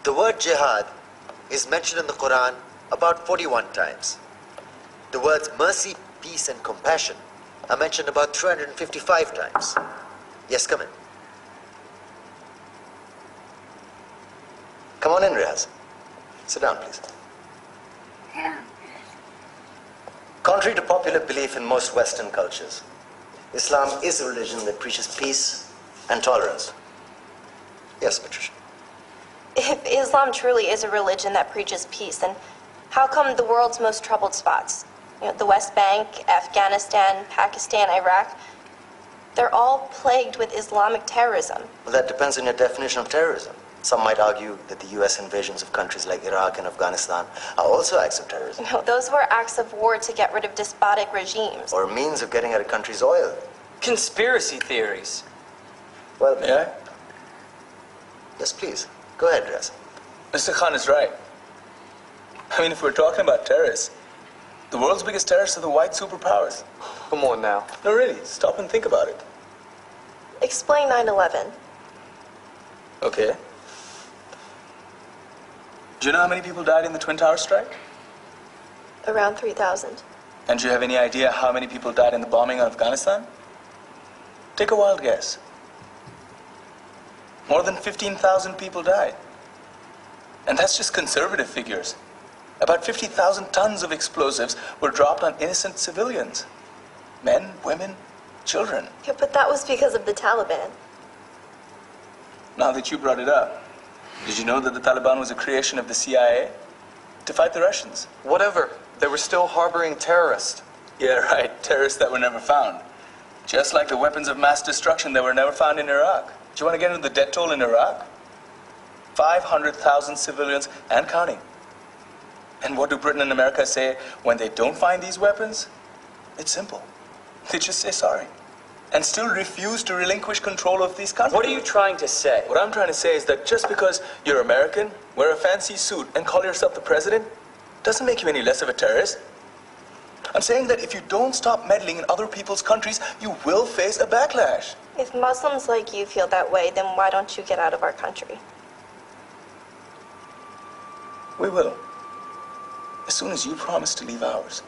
The word jihad is mentioned in the Quran about 41 times. The words mercy, peace, and compassion are mentioned about 355 times. Yes, come in. Come on in, Riaz. Sit down, please. Contrary to popular belief in most Western cultures, Islam is a religion that preaches peace and tolerance. Yes, Patricia. If Islam truly is a religion that preaches peace, then how come the world's most troubled spots, the West Bank, Afghanistan, Pakistan, Iraq, they're all plagued with Islamic terrorism? Well, that depends on your definition of terrorism. Some might argue that the U.S. invasions of countries like Iraq and Afghanistan are also acts of terrorism. No, those were acts of war to get rid of despotic regimes. Or a means of getting at a country's oil. Conspiracy theories. Well, May I? Yes, please. Go ahead, Riaz. Mr. Khan is right. I mean, if we're talking about terrorists, the world's biggest terrorists are the white superpowers. Come on now. No, really, stop and think about it. Explain 9/11. Okay. Do you know how many people died in the Twin Towers strike? Around 3,000. And do you have any idea how many people died in the bombing of Afghanistan? Take a wild guess. More than 15,000 people died. And that's just conservative figures. About 50,000 tons of explosives were dropped on innocent civilians. Men, women, children. Yeah, but that was because of the Taliban. Now that you brought it up, did you know that the Taliban was a creation of the CIA to fight the Russians? Whatever. They were still harboring terrorists. Yeah, right. Terrorists that were never found. Just like the weapons of mass destruction that were never found in Iraq. Do you want to get into the death toll in Iraq? 500,000 civilians and counting. And what do Britain and America say when they don't find these weapons? It's simple. They just say sorry. And still refuse to relinquish control of these countries. What are you trying to say? What I'm trying to say is that just because you're American, wear a fancy suit, and call yourself the president, doesn't make you any less of a terrorist. I'm saying that if you don't stop meddling in other people's countries, you will face a backlash. If Muslims like you feel that way, then why don't you get out of our country? We will. As soon as you promise to leave ours.